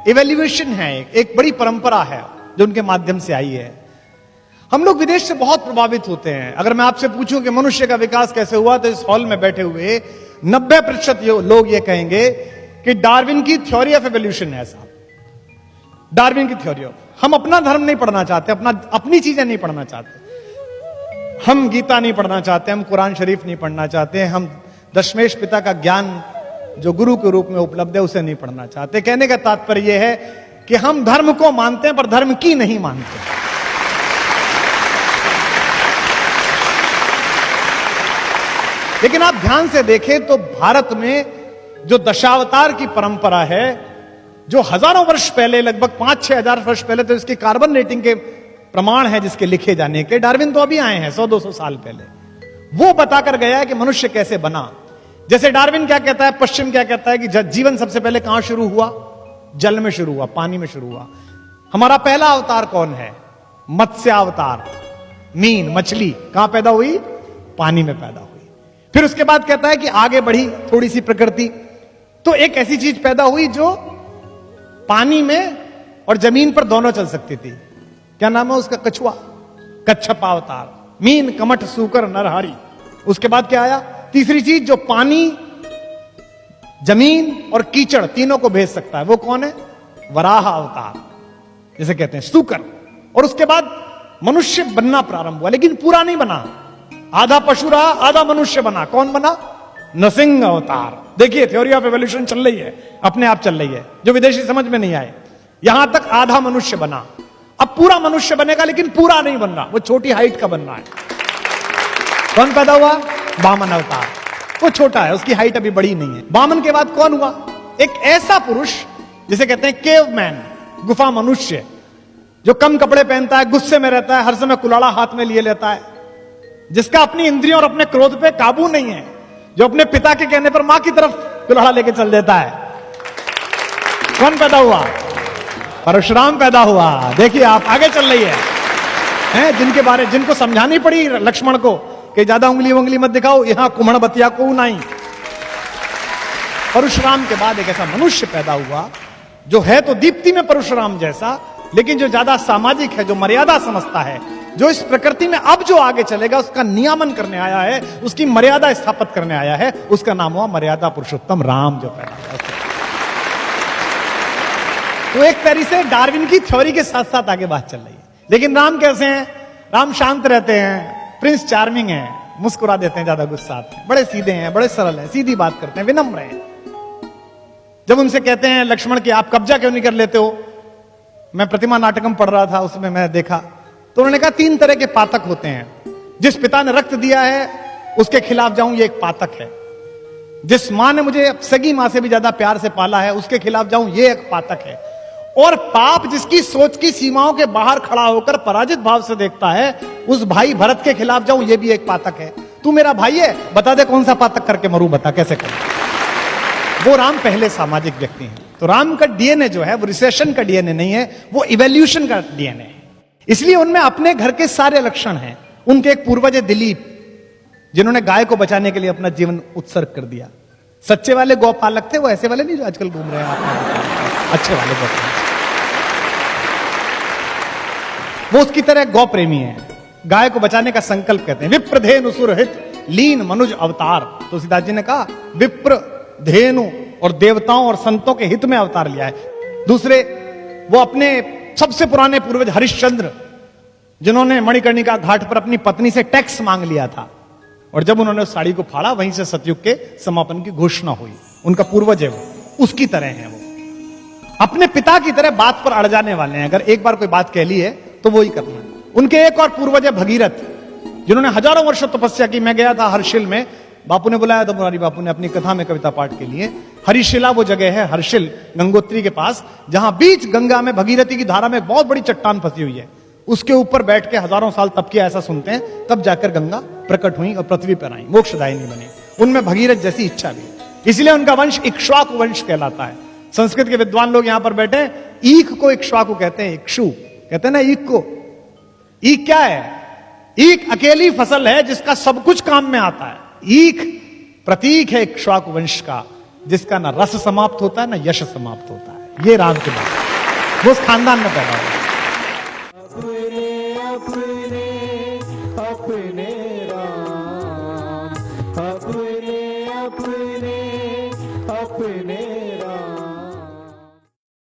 Evaluation है, एक बड़ी परंपरा है जो उनके माध्यम से आई है। हम लोग विदेश से बहुत प्रभावित होते हैं। अगर मैं आपसे पूछूं कि मनुष्य का विकास कैसे हुआ, तो इस हॉल में बैठे हुए 90% लोग ये कहेंगे कि डार्विन की थ्योरी ऑफ एवोल्यूशन है साहब, डार्विन की थ्योरी ऑफ। हम अपना धर्म नहीं पढ़ना चाहते, अपनी चीजें नहीं पढ़ना चाहते, हम गीता नहीं पढ़ना चाहते, हम कुरान शरीफ नहीं पढ़ना चाहते, हम दशमेश पिता का ज्ञान जो गुरु के रूप में उपलब्ध है उसे नहीं पढ़ना चाहते। कहने का तात्पर्य यह है कि हम धर्म को मानते हैं पर धर्म की नहीं मानते। लेकिन आप ध्यान से देखें तो भारत में जो दशावतार की परंपरा है, जो हजारों वर्ष पहले, लगभग 5-6 हजार वर्ष पहले, तो इसकी कार्बन रेटिंग के प्रमाण है जिसके लिखे जाने के। डार्विन तो अभी आए हैं 100-200 साल पहले, वो बताकर गया है कि मनुष्य कैसे बना। जैसे डार्विन क्या कहता है, पश्चिम क्या कहता है कि जीवन सबसे पहले कहां शुरू हुआ? जल में शुरू हुआ, पानी में शुरू हुआ। हमारा पहला अवतार कौन है? मत्स्य अवतार, मीन, मछली कहां पैदा हुई? पानी में पैदा हुई। फिर उसके बाद कहता है कि आगे बढ़ी थोड़ी सी प्रकृति, तो एक ऐसी चीज पैदा हुई जो पानी में और जमीन पर दोनों चल सकती थी। क्या नाम है उसका? कछुआ, कच्छप अवतार। मीन, कमठ, सूकर, नरहारी। उसके बाद क्या आया? तीसरी चीज जो पानी, जमीन और कीचड़ तीनों को भेज सकता है, वो कौन है? वराह अवतार जिसे कहते हैं, सूकर। और उसके बाद मनुष्य बनना प्रारंभ हुआ, लेकिन पूरा नहीं बना। आधा पशु रहा, आधा मनुष्य बना। कौन बना? नरसिंह अवतार। देखिए थ्योरी ऑफ एवोल्यूशन चल रही है, अपने आप चल रही है, जो विदेशी समझ में नहीं आए। यहां तक आधा मनुष्य बना, अब पूरा मनुष्य बनेगा, लेकिन पूरा नहीं बन रहा, वो छोटी हाइट का बन रहा है। कौन पैदा हुआ? वामन अवतार। वो छोटा है, उसकी हाइट अभी बड़ी नहीं है। वामन के बाद कौन हुआ? एक ऐसा पुरुष जिसे कहते हैं केवमैन, गुफा मनुष्य, जो कम कपड़े पहनता है, गुस्से में रहता है, हर समय कुलाड़ा हाथ में लिए लेता है, जिसका अपनी इंद्रियों और अपने क्रोध पे काबू नहीं है, जो अपने पिता के कहने पर मां की तरफ कुल्हाड़ा लेके चल देता है। कौन पैदा हुआ? परशुराम पैदा हुआ। देखिए आप, आगे चल रही है, जिनको समझानी पड़ी लक्ष्मण को कि ज्यादा उंगली मत दिखाओ, यहां कुम्हण बतिया को नहीं। परशुराम के बाद एक ऐसा मनुष्य पैदा हुआ जो है तो दीप्ति में परशुराम जैसा, लेकिन जो ज्यादा सामाजिक है, जो मर्यादा समझता है, जो इस प्रकृति में अब जो आगे चलेगा उसका नियामन करने आया है, उसकी मर्यादा स्थापित करने आया है। उसका नाम हुआ मर्यादा पुरुषोत्तम राम, जो पैदा हुआ। तो एक तरीके से डार्विन की थ्योरी के साथ साथ आगे बात चल रही है। लेकिन राम कैसे हैं? राम शांत रहते हैं, प्रिंस चार्मिंग है, मुस्कुरा देते हैं, ज्यादा गुस्सा आते हैं, बड़े सीधे हैं, बड़े सरल हैं, सीधी बात करते हैं, विनम्र हैं। जब उनसे कहते हैं लक्ष्मण कि आप कब्जा क्यों नहीं कर लेते हो, मैं प्रतिमा नाटकम पढ़ रहा था, उसमें मैं देखा, तो उन्होंने कहा 3 तरह के पातक होते हैं। जिस पिता ने रक्त दिया है उसके खिलाफ जाऊं, ये एक पातक है। जिस मां ने मुझे सगी मां से भी ज्यादा प्यार से पाला है, उसके खिलाफ जाऊं, ये एक पातक है। और पाप जिसकी सोच की सीमाओं के बाहर खड़ा होकर पराजित भाव से देखता है, उस भाई भरत के खिलाफ जाऊं, ये भी एक पातक है। तू मेरा भाई है, बता दे कौन सा पातक करके मरूं, बता कैसे करूं। वो राम पहले सामाजिक व्यक्ति हैं। तो राम का डीएनए जो है वो रिसेशन का डीएनए नहीं है, वो इवोल्यूशन का डीएनए है। इसलिए उनमें अपने घर के सारे लक्षण हैं। उनके एक पूर्वज है दिलीप, जिन्होंने गाय को बचाने के लिए अपना जीवन उत्सर्ग कर दिया। सच्चे वाले गौपालक थे वो, ऐसे वाले नहीं जो आजकल घूम रहे हैं, अच्छे वाले गौपालक। वो उसकी तरह गौ प्रेमी है, गाय को बचाने का संकल्प कहते हैं। विप्र धेनु सुरहित लीन मनुज अवतार। तुलसीदास जी ने कहा विप्र, धेनु और देवताओं और संतों के हित में अवतार लिया है। दूसरे, वो अपने सबसे पुराने पूर्वज हरिश्चंद्र, जिन्होंने मणिकर्णिका घाट पर अपनी पत्नी से टैक्स मांग लिया था, और जब उन्होंने उस साड़ी को फाड़ा, वहीं से सतयुग के समापन की घोषणा हुई। उनका पूर्वज है वो, उसकी तरह है वो। अपने पिता की तरह बात पर अड़ जाने वाले हैं। अगर एक बार कोई बात कह ली है तो वो ही करना है। उनके एक और पूर्वज है भगीरथ, जिन्होंने हजारों वर्षों तपस्या की। मैं गया था हर्षिल में, बापू ने बुलाया था, मुरारी बापू ने, अपनी कथा में कविता पाठ के लिए। हरिशिला वो जगह है, हर्षिल गंगोत्री के पास, जहां बीच गंगा में भगीरथी की धारा में एक बहुत बड़ी चट्टान फंसी हुई है। उसके ऊपर बैठ के हजारों साल तप किया, ऐसा सुनते हैं। तब जाकर गंगा प्रकट हुई और पृथ्वी पर आई, मोक्षदायिनी बनी। उनमें भगीरथ जैसी इच्छा भी, इसलिए उनका वंश इक्ष्वाकु वंश कहलाता है। संस्कृत के विद्वान लोग यहां पर बैठे, ईख को इक्ष्वाकु कहते हैं, इक्षु कहते हैं ना ईख को। ईख क्या है? ईख अकेली फसल है जिसका सब कुछ काम में आता है। ईख प्रतीक है इक्ष्वाकु वंश का, जिसका ना रस समाप्त होता है ना यश समाप्त होता है। ये राम की बात। वो उस खानदान में पैदा हुए। अपने राम अपने अपने अपने